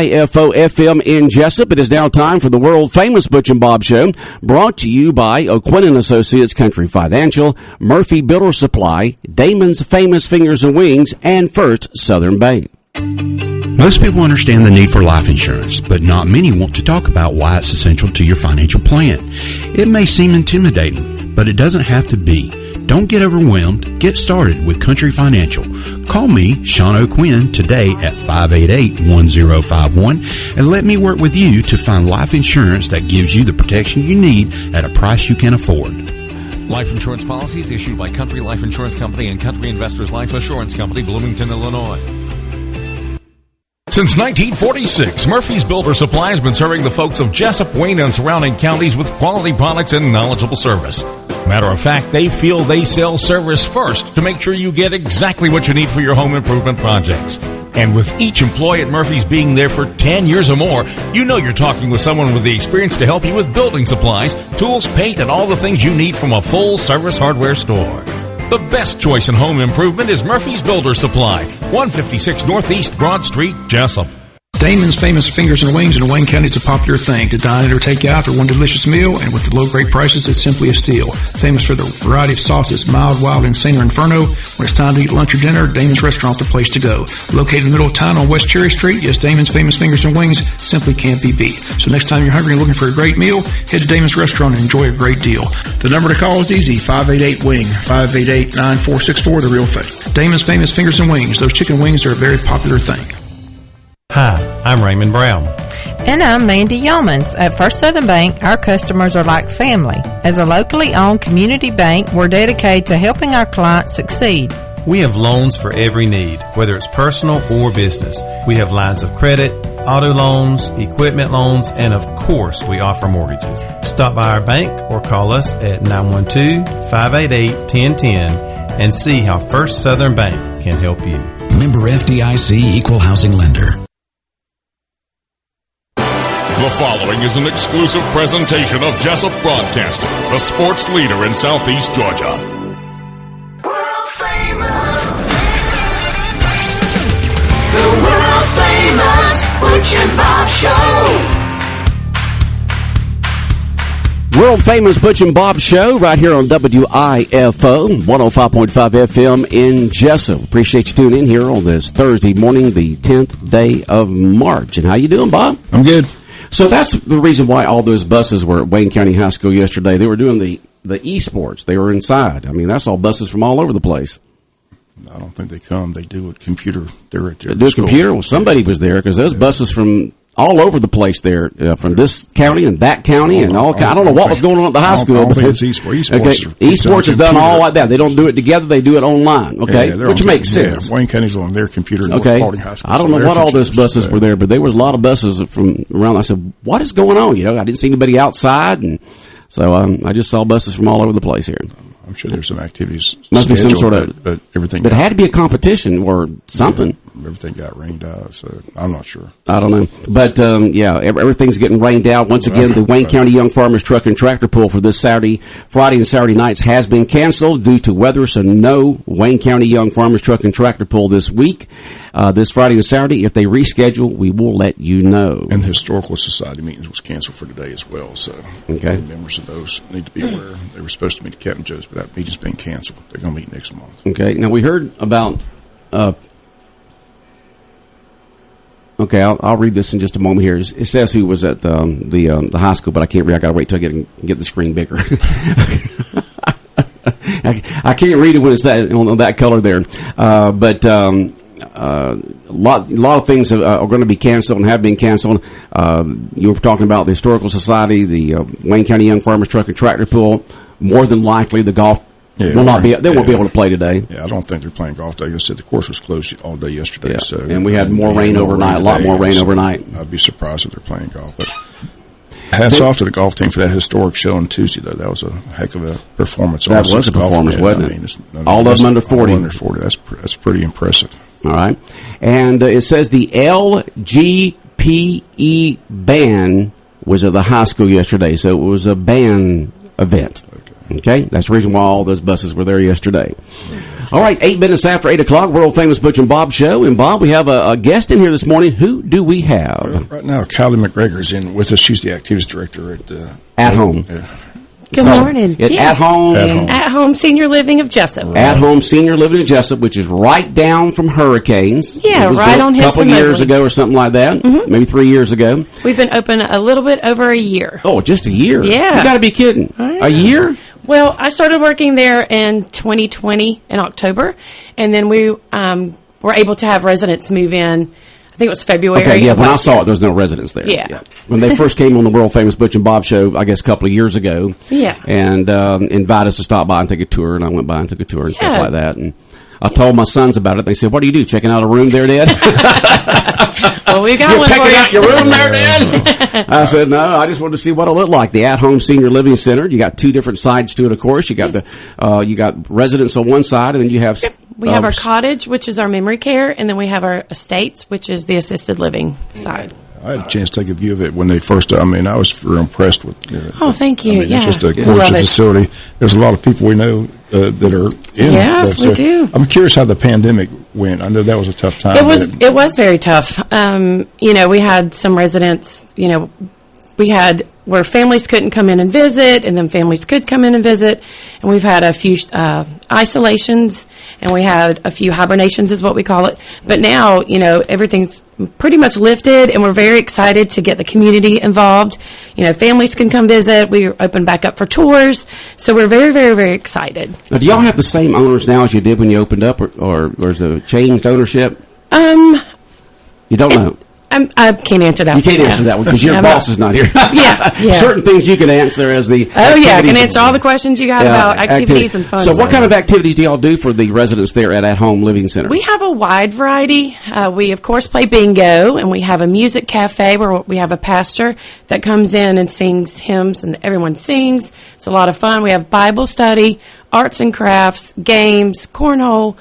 WIFO FM in Jesup. It is now time for the world-famous Butch and Bob Show, brought to you by O'Quinn & Associates, Country Financial, Murphy Builder Supply, Damon's Famous Fingers and Wings, and First Southern Bank. Most people understand the need for life insurance, but not many want to talk about why it's essential to your financial plan. It may seem intimidating, but it doesn't have to be. Don't get overwhelmed. Get started with Country Financial. Call me, Sean O'Quinn, today at 588-1051 and let me work with you to find life insurance that gives you the protection you need at a price you can afford. Life insurance policies issued by Country Life Insurance Company and Country Investors Life Assurance Company, Bloomington, Illinois. Since 1946, Murphy's Builder Supply has been serving the folks of Jesup, Wayne, and surrounding counties with quality products and knowledgeable service. Matter of fact, they feel they sell service first to make sure you get exactly what you need for your home improvement projects. And with each employee at Murphy's being there for 10 years or more, you know you're talking with someone with the experience to help you with building supplies, tools, paint, and all the things you need from a full-service hardware store. The best choice in home improvement is Murphy's Builder Supply, 156 Northeast Broad Street, Jesup. Damon's Famous Fingers and Wings in Wayne County is a popular thing. To dine in or take out for one delicious meal, and with the low great prices, it's simply a steal. Famous for the variety of sauces, mild, wild, insane, or inferno. When it's time to eat lunch or dinner, Damon's Restaurant the place to go. Located in the middle of town on West Cherry Street, yes, Damon's Famous Fingers and Wings simply can't be beat. So next time you're hungry and looking for a great meal, head to Damon's Restaurant and enjoy a great deal. The number to call is easy, 588-WING, 588-9464, the real thing. Damon's Famous Fingers and Wings. Those chicken wings are a very popular thing. Hi, I'm Raymond Brown. And I'm Mandy Yeomans. At First Southern Bank, our customers are like family. As a locally owned community bank, we're dedicated to helping our clients succeed. We have loans for every need, whether it's personal or business. We have lines of credit, auto loans, equipment loans, and of course, we offer mortgages. Stop by our bank or call us at 912-588-1010 and see how First Southern Bank can help you. Member FDIC Equal Housing Lender. The following is an exclusive presentation of Jesup Broadcasting, the sports leader in Southeast Georgia. World famous. The world famous Butch and Bob Show. World famous Butch and Bob Show right here on WIFO 105.5 FM in Jesup. Appreciate you tuning in here on this Thursday morning, the 10th day of March. And how you doing, Bob? I'm good. So that's the reason why all those buses were at Wayne County High School yesterday. They were doing the esports. They were inside. I mean, that's all buses from all over the place. I don't think they come. They do a computer. They're at their They do a computer? Well, somebody was there because those buses from all over the place there, from this county and that county and all. I don't know what was going on at the high school. I don't think it's esports. Esports is done all like that. They don't do it together. They do it online. Okay, which makes sense. Wayne County's on their computer. Okay, High School, I don't know what all those buses were there, but there was a lot of buses from around. I said, "What is going on?" You know, I didn't see anybody outside, and so I just saw buses from all over the place here. I'm sure there's some activities. Must be some sort of, but everything. But it had to be a competition or something. Yeah, everything got rained out, so I'm not sure. I don't know, but everything's getting rained out once again. The Wayne County Young Farmers Truck and Tractor Pull for this Friday and Saturday nights has been canceled due to weather. So no Wayne County Young Farmers Truck and Tractor Pull this week, this Friday and Saturday. If they reschedule, we will let you know. And the Historical Society meetings was canceled for today as well. So members of those need to be aware. They were supposed to meet at Captain Joe's, but that meeting's been canceled. They're going to meet next month. Okay. Now we heard about. Okay, I'll read this in just a moment here. It says who was at the high school, but I can't read. I got to wait till I get the screen bigger. I can't read it when it's on that color there. But a lot of things are going to be canceled and have been canceled. You were talking about the Historical Society, the Wayne County Young Farmers Truck and Tractor Pull. More than likely, the golf. They won't be able to play today. Yeah, I don't think they're playing golf today. I said the course was closed all day yesterday. Yeah. So and we had more rain overnight, a lot more rain overnight. I'd be surprised if they're playing golf. But hats off to the golf team for that historic show on Tuesday, though. That was a heck of a performance. That was a performance, wasn't it? All of them under 40. All under 40. That's pretty impressive. All right. And it says the LGPE band was at the high school yesterday, so it was a band event. Okay, that's the reason why all those buses were there yesterday. All right, 8 minutes after 8 o'clock, world famous Butch and Bob show. And Bob, we have a guest in here this morning. Who do we have? Right now, Kylie McGregor's in with us. She's the activities director at home. Good morning. At home. At home senior living of Jesup. At home senior living of Jesup, which is right down from hurricanes. Yeah, right on Hudson. A couple of years ago or something like that. Mm-hmm. Maybe 3 years ago. We've been open a little bit over a year. Oh, just a year? Yeah. You got to be kidding. A year? Well, I started working there in 2020 in October, and then we were able to have residents move in. I think it was February. Okay, yeah, when I saw it, there was no residents there. Yeah. When they first came on the world famous Butch and Bob show, I guess a couple of years ago. Yeah. And invited us to stop by and take a tour, and I went by and took a tour and stuff like that. And I told my sons about it. They said, "What do you do? Checking out a room there, Dad?" Well, we got You're one for picking you. out your room there, Dad? I said, "No, I just wanted to see what it looked like." The at-home senior living center. You got two different sides to it, of course. You got you got residents on one side, and then you have. We have our cottage, which is our memory care, and then we have our estates, which is the assisted living side. I had a chance to take a view of it when they first. I mean, I was very impressed with. Oh, thank you. It's just a gorgeous facility. There's a lot of people we know that are in. Yes, we do. I'm curious how the pandemic went. I know that was a tough time. It was very tough. We had some residents. We had where families couldn't come in and visit, and then families could come in and visit. And we've had a few isolations, and we had a few hibernations, is what we call it. But now, everything's pretty much lifted, and we're very excited to get the community involved. Families can come visit. We're open back up for tours, so we're very, very, very excited. Now, do y'all have the same owners now as you did when you opened up, or is it changed ownership? You don't know. I can't answer that. You can't answer that one because your boss is not here. Yeah. Certain things you can answer as the. Oh yeah, I can answer all the questions you got about activities and fun. So, what kind of activities do y'all do for the residents there at Home Living Center? We have a wide variety. We of course play bingo, and we have a music cafe where we have a pastor that comes in and sings hymns, and everyone sings. It's a lot of fun. We have Bible study, arts and crafts, games, cornhole.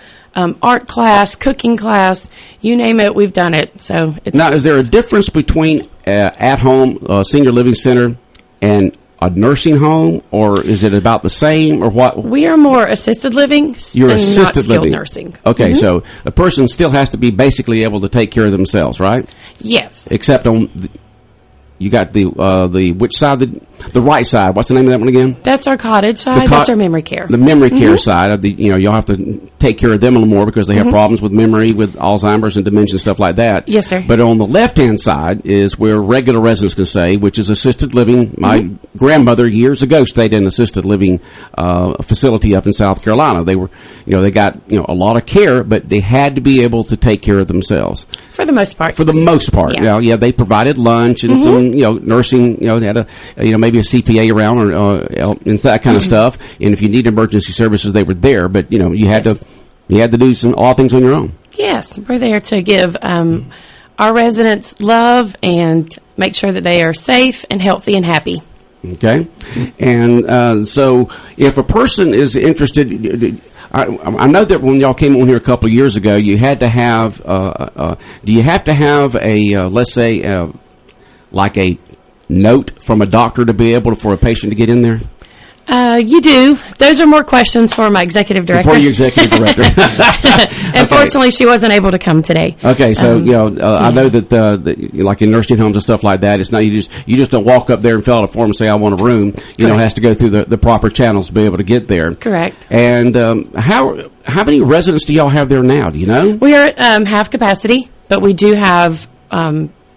Art class, cooking class, you name it, we've done it. So now, is there a difference between at-home senior living center and a nursing home, or is it about the same, or what? We are more assisted living. You're and assisted not skilled living nursing. Okay, so the person still has to be basically able to take care of themselves, right? Yes. Except on. You got the which side? The right side. What's the name of that one again? That's our cottage side. That's our memory care. The memory care side of the. You'll have to take care of them a little more because they have problems with memory, with Alzheimer's and dementia and stuff like that. Yes, sir. But on the left-hand side is where regular residents can stay, which is assisted living. My grandmother years ago stayed in an assisted living facility up in South Carolina. They were, they got a lot of care, but they had to be able to take care of themselves. For the most part. For the most part, yeah. They provided lunch and some, nursing. They had maybe a CPA around or and that kind of stuff. And if you need emergency services, they were there. But you had to do some all things on your own. Yes, we're there to give our residents love and make sure that they are safe and healthy and happy. Okay, and so if a person is interested, I know that when y'all came on here a couple of years ago, you had to have. Do you have to have a let's say like a note from a doctor to be able for a patient to get in there? You do. Those are more questions for my executive director. For your executive director. Unfortunately, she wasn't able to come today. Okay, so I know that like in nursing homes and stuff like that, it's not you just don't walk up there and fill out a form and say I want a room. It has to go through the proper channels to be able to get there. Correct. And how many residents do y'all have there now? Do you know? We are at half capacity, but we do have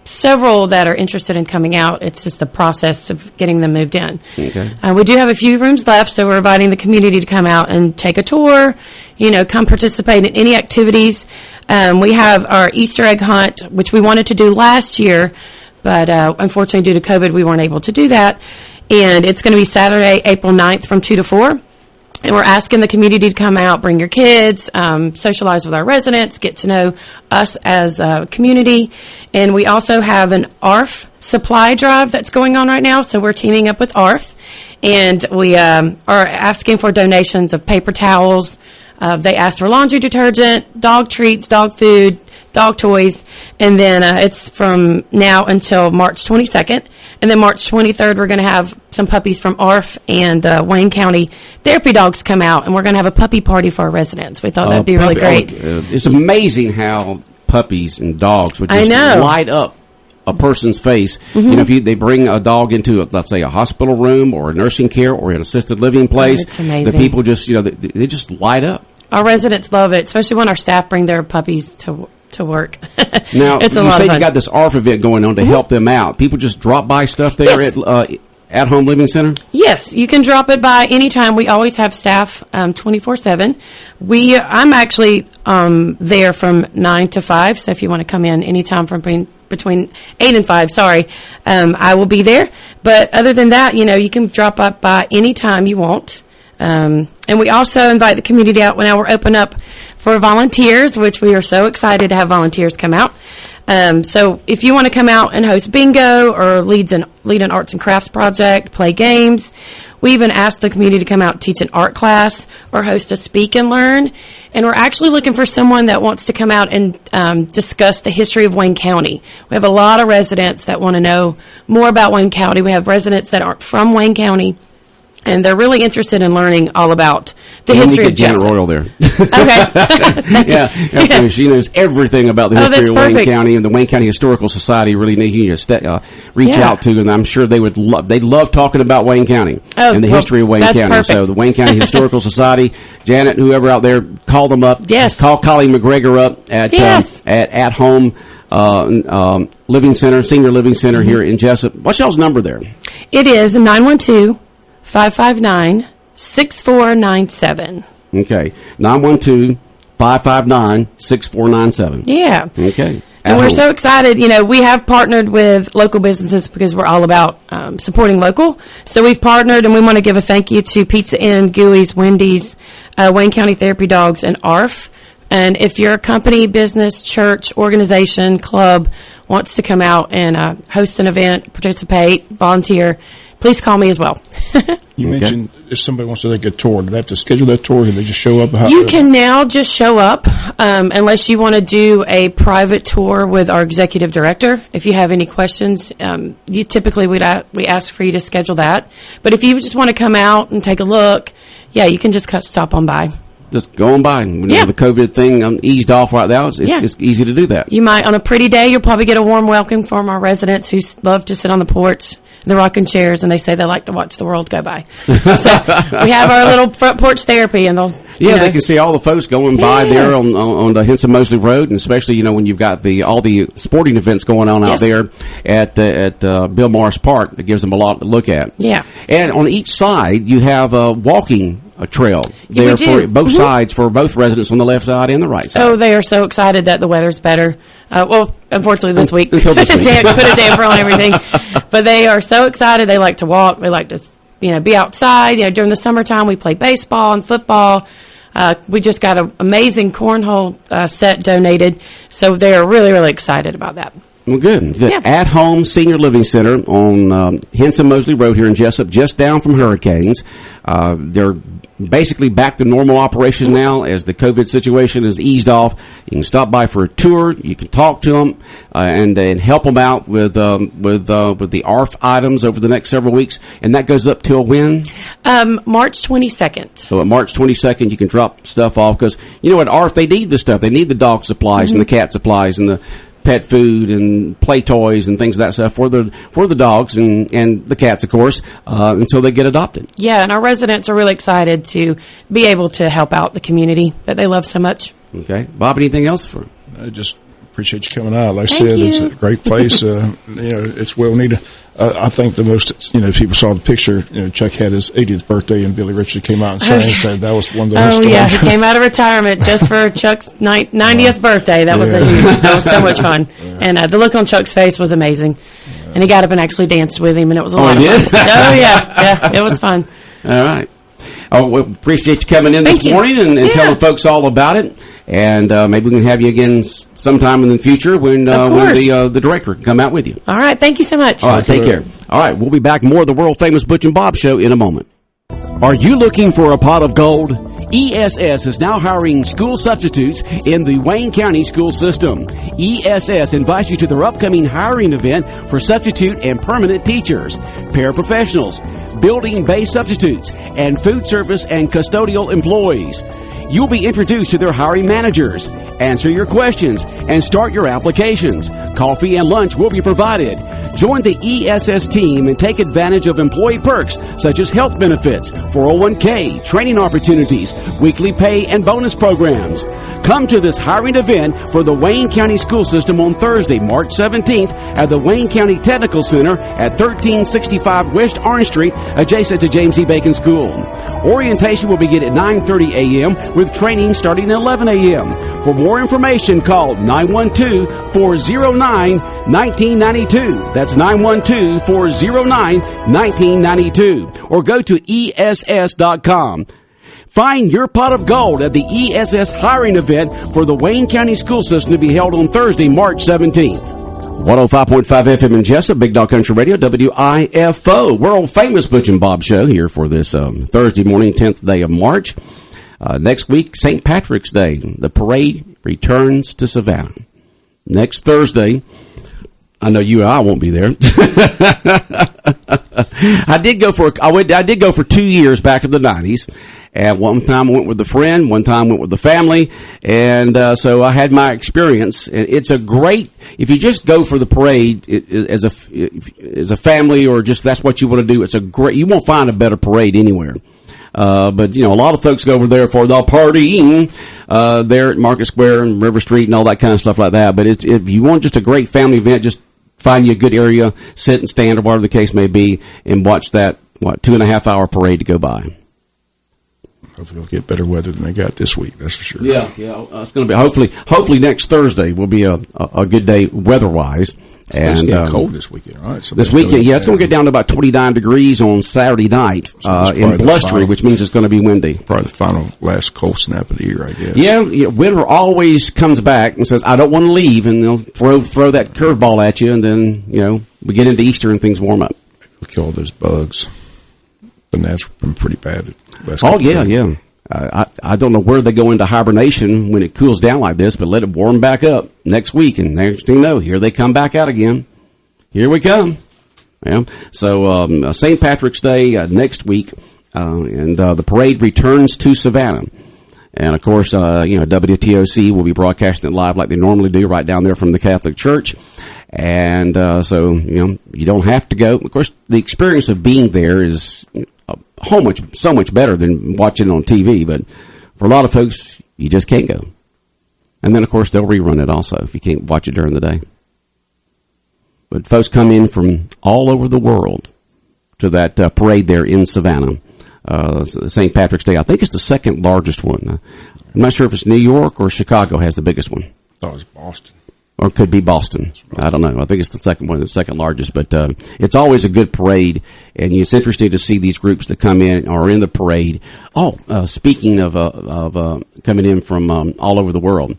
several that are interested in coming out. It's just the process of getting them moved in. Okay. We do have a few rooms left, so we're inviting the community to come out and take a tour, come participate in any activities. We have our Easter egg hunt, which we wanted to do last year, but unfortunately due to COVID, we weren't able to do that. And it's going to be Saturday, April 9th from 2 to 4. And we're asking the community to come out, bring your kids, socialize with our residents, get to know us as a community. And we also have an ARF supply drive that's going on right now. So we're teaming up with ARF. And we are asking for donations of paper towels. They ask for laundry detergent, dog treats, dog food, dog toys. And then it's from now until March 22nd. And then March 23rd, we're going to have some puppies from ARF and Wayne County Therapy Dogs come out, and we're going to have a puppy party for our residents. We thought that'd be really great. It's amazing how puppies and dogs would just light up a person's face. Mm-hmm. You know, if they bring a dog into, let's say, a hospital room or a nursing care or an assisted living place, it's amazing. the people just, they just light up. Our residents love it, especially when our staff bring their puppies to work. Now, it's a you lot say of fun. you got this ARF event going on to help them out. People just drop by stuff there at Home Living Center? Yes, you can drop it by anytime. We always have staff 24/7. I'm actually there from 9 to 5, so if you want to come in anytime from between 8 and 5, I will be there. But other than that, you can drop up by anytime you want. And we also invite the community out when we're open up for volunteers, which we are so excited to have volunteers come out. So if you want to come out and host bingo or lead an arts and crafts project, play games, we even ask the community to come out and teach an art class or host a speak and learn. And we're actually looking for someone that wants to come out and discuss the history of Wayne County. We have a lot of residents that want to know more about Wayne County. We have residents that aren't from Wayne County, and they're really interested in learning all about the history of Janet Jesup. Royal there. Okay. yeah. She knows everything about the history of Wayne perfect. County, and the Wayne County Historical Society really need you to reach out to, and I'm sure they love talking about Wayne County and the history of Wayne County. Perfect. So the Wayne County Historical Society, Janet, whoever out there, call them up. Yes. Call Colleen McGregor up at Home Living Center, Senior Living Center here in Jesup. What's y'all's number there? It is 912-559-6497. Okay, 912-559-6497. Yeah. Okay. And we're so excited. We have partnered with local businesses because we're all about supporting local. So we've partnered, and we want to give a thank you to Pizza Inn, Gooey's, Wendy's, Wayne County Therapy Dogs, and ARF. And if your company, business, church, organization, club wants to come out and host an event, participate, volunteer, please call me as well. You mentioned if somebody wants to take a tour, do they have to schedule that tour, or do they just show up? You can now just show up unless you want to do a private tour with our executive director. If you have any questions, we ask for you to schedule that. But if you just want to come out and take a look, you can just stop on by. Just go on by. The COVID thing eased off right now. It's easy to do that. You might, on a pretty day, you'll probably get a warm welcome from our residents who love to sit on the porch, the rocking chairs, and they say they like to watch the world go by. So we have our little front porch therapy, and they can see all the folks going by there on the Henson Mosley Road, and especially when you've got all the sporting events going on out there at Bill Morris Park. It gives them a lot to look at. Yeah, and on each side you have a walking trail there for both sides, for both residents on the left side and the right side. Oh, they are so excited that the weather's better. Unfortunately this week. Until this week. Put a damper on everything. But they are so excited. They like to walk. They like to, be outside. During the summertime, we play baseball and football. We just got an amazing cornhole set donated. So they're really, really excited about that. Well, good. The At Home Senior Living Center on Henson Mosley Road here in Jesup, just down from Hurricanes. They're basically back to normal operation now as the COVID situation is eased off. You can stop by for a tour. You can talk to them and help them out with the ARF items over the next several weeks. And that goes up till when? March 22nd. So at March 22nd, you can drop stuff off because, at ARF, they need the stuff. They need the dog supplies and the cat supplies and the pet food and play toys and things of that stuff for the dogs and the cats, of course, until they get adopted. Yeah, and our residents are really excited to be able to help out the community that they love so much. Okay. Bob, anything else for? I just appreciate you coming out. Like I said, it's a great place. It's well needed. I think the most, people saw the picture, Chuck had his 80th birthday and Billy Richard came out and sang, so that was one of those stories. Oh, yeah, he came out of retirement just for Chuck's 90th birthday. That was that was so much fun. Yeah. And the look on Chuck's face was amazing. Yeah. And he got up and actually danced with him, and it was a lot of fun. Oh, yeah, it was fun. All right. Oh, we appreciate you coming in this morning and telling folks all about it. And maybe we can have you again sometime in the future when the director can come out with you. All right. Thank you so much. All right. Take care. All right. We'll be back more of the world-famous Butch and Bob Show in a moment. Are you looking for a pot of gold? ESS is now hiring school substitutes in the Wayne County school system. ESS invites you to their upcoming hiring event for substitute and permanent teachers, paraprofessionals, building-based substitutes, and food service and custodial employees. You'll be introduced to their hiring managers, answer your questions, and start your applications. Coffee and lunch will be provided. Join the ESS team and take advantage of employee perks such as health benefits, 401k, training opportunities, weekly pay, and bonus programs. Come to this hiring event for the Wayne County School System on Thursday, March 17th at the Wayne County Technical Center at 1365 West Orange Street, adjacent to James E. Bacon School. Orientation will begin at 9:30 a.m. with training starting at 11 a.m. For more information, call 912-409-1992. That's 912-409-1992. Or go to ESS.com. Find your pot of gold at the ESS hiring event for the Wayne County School System to be held on Thursday, March 17th. 105.5 FM in Jesup, Big Dog Country Radio, WIFO. World famous Butch and Bob show here for this Thursday morning, 10th day of March. Next week, St. Patrick's Day. The parade returns to Savannah. Next Thursday, I know you and I won't be there. I did go for 2 years back in the 90s. And one time I went with a friend, one time I went with the family, and so I had my experience. It's a great, if you just go for the parade as a family, or just that's what you want to do, it's a great, you won't find a better parade anywhere. But, a lot of folks go over there for the partying, there at Market Square and River Street and all that kind of stuff like that. But if you want just a great family event, just find you a good area, sit and stand or whatever the case may be, and watch that, 2.5 hour parade to go by. Hopefully they'll get better weather than they got this week, that's for sure. Yeah, it's going to be, hopefully next Thursday will be a good day weather-wise. And it's getting cold this weekend, right? So this weekend, it's going to get down to about 29 degrees on Saturday night in blustery, which means it's going to be windy. Probably the last cold snap of the year, I guess. Yeah, winter always comes back and says, I don't want to leave, and they'll throw that curveball at you, and then, we get into Easter and things warm up. We'll kill all those bugs. The gnats have been pretty bad. Yeah. I don't know where they go into hibernation when it cools down like this, but let it warm back up next week, and next thing you know, here they come back out again. Here we come. Yeah. So St. Patrick's Day next week, and the parade returns to Savannah. And, of course, WTOC will be broadcasting it live like they normally do right down there from the Catholic Church. And so, you don't have to go. Of course, the experience of being there is so much better than watching it on TV. But for a lot of folks, you just can't go. And then, of course, they'll rerun it also if you can't watch it during the day. But folks come in from all over the world to that parade there in Savannah. St. Patrick's Day. I think it's the second largest one. I'm not sure if it's New York or Chicago has the biggest one. I thought it was Boston. Or it could be Boston. I don't know. I think it's the second one, the second largest. But it's always a good parade, and it's interesting to see these groups that come in or are in the parade. Speaking of coming in from all over the world.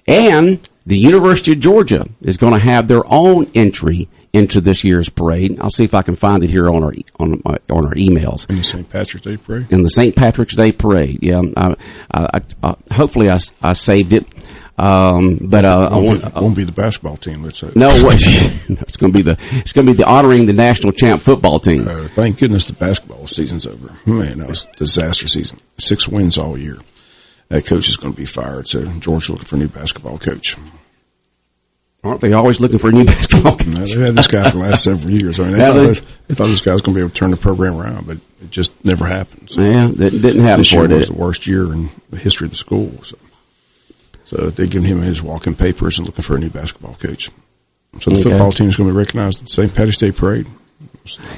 And the University of Georgia is going to have their own entry into this year's parade. I'll see if I can find it here on our emails. In the St. Patrick's Day parade? In the St. Patrick's Day parade, yeah. Hopefully I saved it. But it won't be the basketball team, let's say. No, it's going to be the honoring the national champ football team. Thank goodness the basketball season's over. Man, that was a disaster season. 6 wins all year. That coach is going to be fired, so Georgia's looking for a new basketball coach. Aren't they always looking for a new basketball coach? No, they've had this guy for the last several years. I mean, they thought this guy was going to be able to turn the program around, but it just never happened. So yeah, that didn't happen this for year it. Was the worst year in the history of the school. So they've given him his walk-in papers and looking for a new basketball coach. So the football team is going to be recognized at the St. Patrick's Day parade.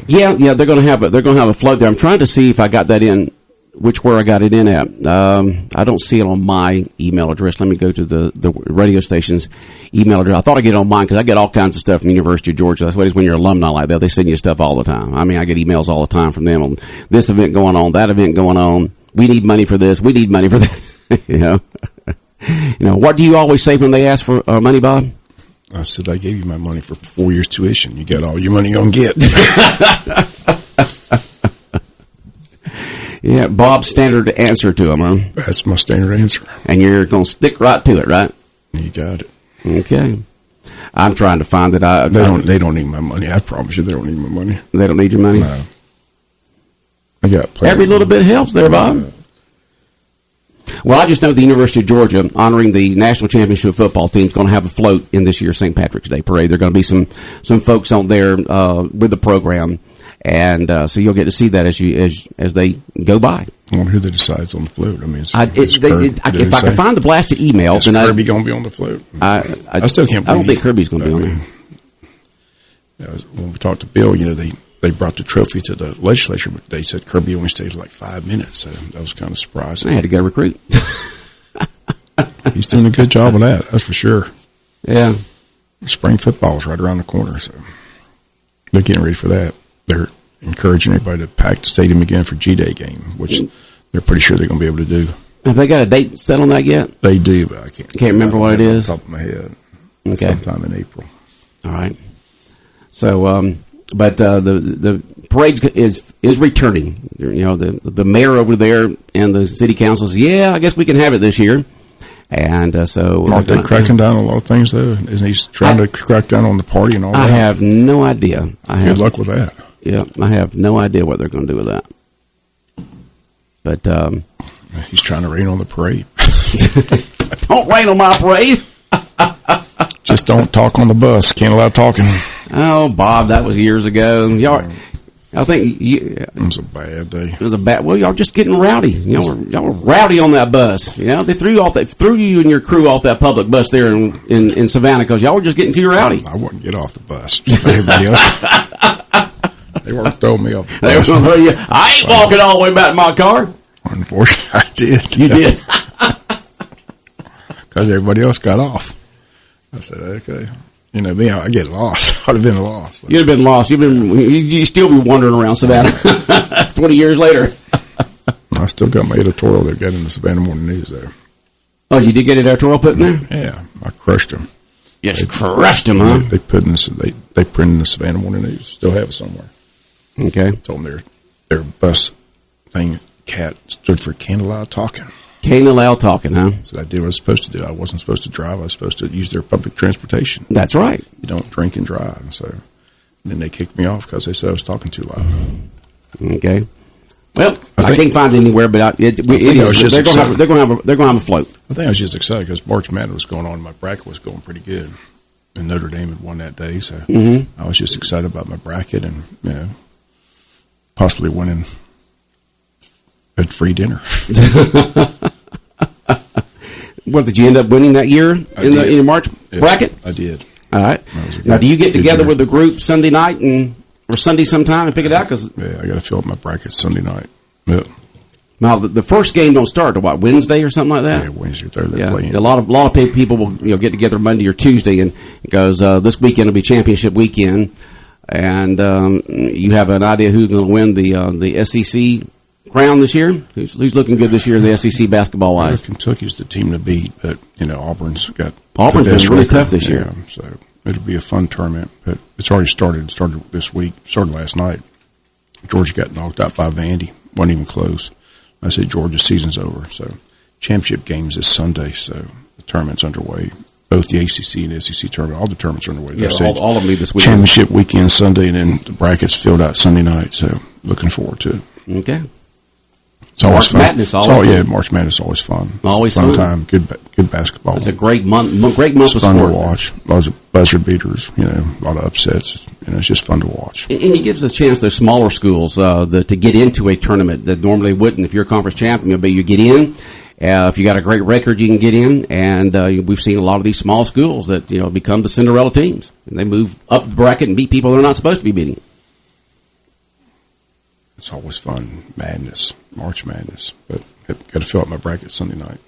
Yeah, they're going to have a float there. I'm trying to see if I got that in. Where I got it in at. I don't see it on my email address. Let me go to the radio station's email address. I thought I'd get it on mine because I get all kinds of stuff from the University of Georgia. That's what it is when you're an alumni like that. They send you stuff all the time. I mean, I get emails all the time from them on this event going on, that event going on. We need money for this. We need money for that. What do you always say when they ask for money, Bob? I said, I gave you my money for 4 years tuition. You got all your money you're going to get. Yeah, Bob's standard answer to them, huh? That's my standard answer. And you're going to stick right to it, right? You got it. Okay. I'm trying to find that. They don't need my money. I promise you, they don't need my money. They don't need your money? No. I got plenty. Every little bit helps there, Bob. Well, I just know the University of Georgia, honoring the national championship football team, is going to have a float in this year's St. Patrick's Day parade. There are going to be some folks on there with the program, and so you'll get to see that as they go by. I wonder who they decides on the float. I mean, if I can find the blasted email, is Kirby going to be on the float? I still can't believe. I don't think Kirby's going to be on there. When we talked to Bill, they brought the trophy to the legislature, but they said Kirby only stayed like 5 minutes, so that was kind of surprising. I had to go recruit. He's doing a good job of that, that's for sure. Yeah. Spring football is right around the corner, so they're getting ready for that. They're encouraging everybody to pack the stadium again for G-Day game, which they're pretty sure they're going to be able to do. Have they got a date set on that yet? They do, but I can't remember what it is? Off the top of my head. Okay. Sometime in April. All right. So, but the parade is returning. The mayor over there and the city council says, I guess we can have it this year. And so... Aren't they cracking down on a lot of things, though? Isn't he trying to crack down on the party and all that? I have no idea. Good luck with that. Yeah, I have no idea what they're going to do with that. But... he's trying to rain on the parade. Don't rain on my parade! Just don't talk on the bus. Can't allow talking. Oh, Bob, that was years ago. I think it was a bad day. It was a bad. Well, y'all just getting rowdy. Y'all were rowdy on that bus. They threw you and your crew off that public bus there in Savannah because y'all were just getting too rowdy. I wouldn't get off the bus. Everybody else, they weren't throwing me off the bus. I ain't walking all the way back to my car. Unfortunately, I did. You did because everybody else got off. I said, okay. Me, I get lost. I'd have been lost. You'd have been lost. You'd still be wandering around Savannah 20 years later. I still got my editorial that got in the Savannah Morning News there. Oh, you did get an editorial put in there? Yeah, I crushed them. Yes, crushed them, huh? They put in they printed in the Savannah Morning News. Still have it somewhere. Okay. Told them their bus thing, CAT, stood for Can't Allow Talking. Can't allow talking, huh? So I did what I was supposed to do. I wasn't supposed to drive. I was supposed to use their public transportation. That's right. You don't drink and drive. So then they kicked me off because they said I was talking too loud. Okay. Well, I can't find it anywhere, but they're going to have a float. I think I was just excited because March Madness was going on. My bracket was going pretty good, and Notre Dame had won that day. So I was just excited about my bracket and possibly winning a free dinner. What, did you end up winning that year in your March bracket? I did. All right. Now, do you get together with the group Sunday night or Sunday sometime and pick it out? I got to fill up my bracket Sunday night. Yeah. Now, the first game don't start till Wednesday or something like that? Yeah, Wednesday or Thursday. Playing. A lot of people will get together Monday or Tuesday, and it goes, this weekend will be championship weekend, and you have an idea who's going to win the SEC crown this year? Who's looking good this year in the SEC basketball wise? Kentucky's the team to beat, but Auburn's been really tough this year. So it'll be a fun tournament. But it's already started. It started this week. Started last night. Georgia got knocked out by Vandy. Wasn't even close. I said Georgia's season's over. So championship games this Sunday. So the tournament's underway. Both the ACC and the SEC tournament, all the tournaments are underway. Yeah, all of them this week. Championship weekend Sunday, and then the brackets filled out Sunday night. So looking forward to it. Okay. It's always March fun. Madness always fun. March Madness is always fun. Always fun time. Good basketball. It's a great month. Great month of sport. Fun to watch. Lots of buzzer beaters. A lot of upsets. It's just fun to watch. And it gives a chance to smaller schools to get into a tournament that normally wouldn't. If you're a conference champion, but you get in. If you got a great record, you can get in. And we've seen a lot of these small schools that become the Cinderella teams, and they move up the bracket and beat people they're not supposed to be beating. It's always fun. March Madness. But I've got to fill out my bracket Sunday night.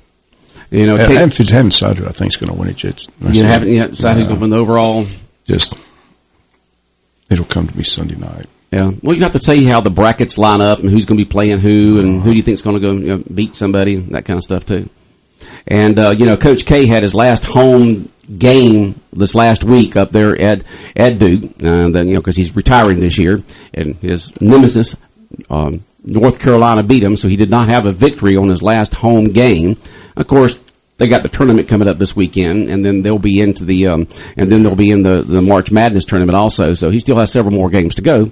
I haven't decided who I think is going to win it yet. You haven't yet decided who's going to win the overall? It'll come to me Sunday night. Yeah. Well, you have to tell how the brackets line up and who's going to be playing who and who do you think is going to go beat somebody, that kind of stuff too. And, Coach K had his last home game this last week up there at Duke. Because he's retiring this year. And his nemesis, North Carolina beat them, so he did not have a victory on his last home game. Of course, they got the tournament coming up this weekend, and then they'll be into the the March Madness tournament also. So he still has several more games to go.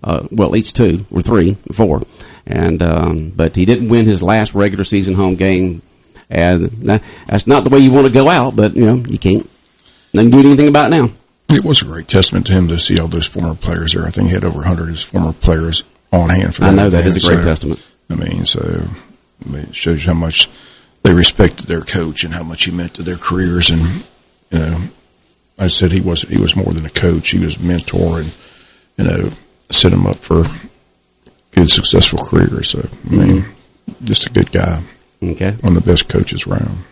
Well, at least 2 or 3 or 4, and but he didn't win his last regular season home game, and that's not the way you want to go out. But you can't do anything about it now. It was a great testament to him to see all those former players there. I think he had over 100 of his former players on hand for that. I know that is a great testament. It shows you how much they respected their coach and how much he meant to their careers. And I said he was more than a coach; he was a mentor, and set him up for good, successful careers. So just a good guy. Okay, one of the best coaches around.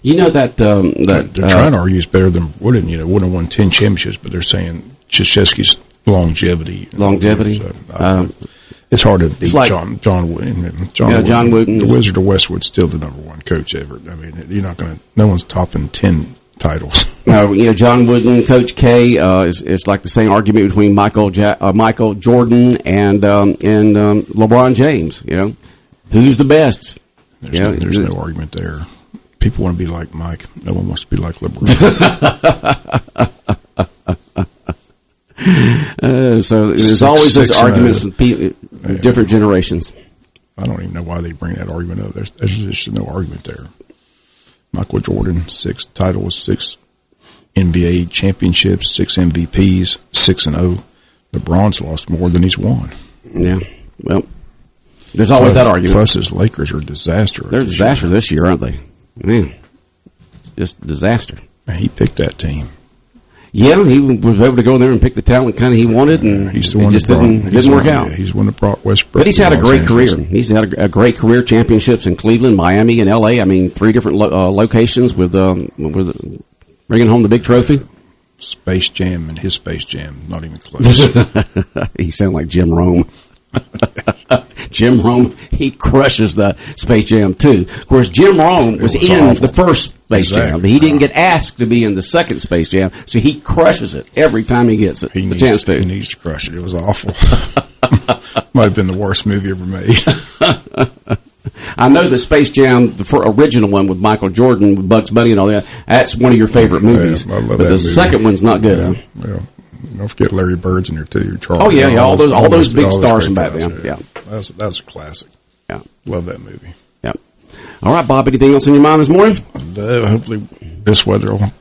That they're trying to argue he's better than Wooden. Wooden won 10 championships, but they're saying Krzyzewski's longevity. So, it's hard to beat John Wooden. John Wooden, the Wizard of Westwood's still the number 1 coach ever. I mean, you're not going to. No one's topping 10 titles. No, John Wooden, Coach K. It's like the same argument between Michael Jordan and LeBron James. Who's the best? There's no argument there. People want to be like Mike. No one wants to be like LeBron. So there's always those arguments with different generations. I don't even know why they bring that argument up. There's just no argument there. Michael Jordan, 6 titles, 6 NBA championships, 6 MVPs, 6-0. LeBron's lost more than he's won. Yeah. Well, there's always that argument. Plus, his Lakers are a disaster. They're a disaster this year, aren't they? Man, just disaster. He picked that team. Yeah, he was able to go there and pick the talent kind of he wanted, and he's the one it just didn't work out. He's the one that brought Westbrook. But he's had a great career. He's had a great career, championships in Cleveland, Miami, and L.A. I mean, 3 different locations with bringing home the big trophy. Space Jam and his Space Jam, not even close. He sounded like Jim Rome. Jim Rome, he crushes the Space Jam 2. Of course, Jim Rome was in awful. The first Space Jam. He didn't get asked to be in the second Space Jam, so he crushes it every time he gets it. He needs to crush it. It was awful. Might have been the worst movie ever made. I know the Space Jam, the original one with Michael Jordan, with Bugs Bunny and all that, that's one of your favorite movies. Yeah, I love but that the movie. Second one's not good, huh? Yeah. Don't forget Larry Bird's in there too. Charlie. Oh yeah, all those big stars from back then. Yeah, that's a classic. Yeah, love that movie. Yeah. All right, Bob. Anything else on your mind this morning? Hopefully, this weather will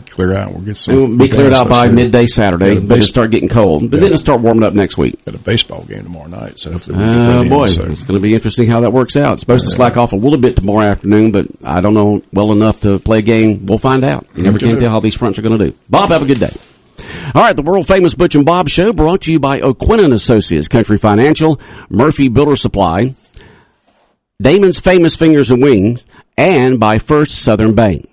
clear out. We'll get some. It will be cleared out by midday Saturday, but it'll start getting cold. But then it'll start warming up next week. Got a baseball game tomorrow night, so hopefully we'll get that it's going to be interesting how that works out. It's supposed to slack off a little bit tomorrow afternoon, but I don't know well enough to play a game. We'll find out. You never can tell how these fronts are going to do. Bob, have a good day. All right, the world-famous Butch and Bob Show brought to you by O'Quinn & Associates, Country Financial, Murphy Builder Supply, Damon's Famous Fingers and Wings, and by First Southern Bank.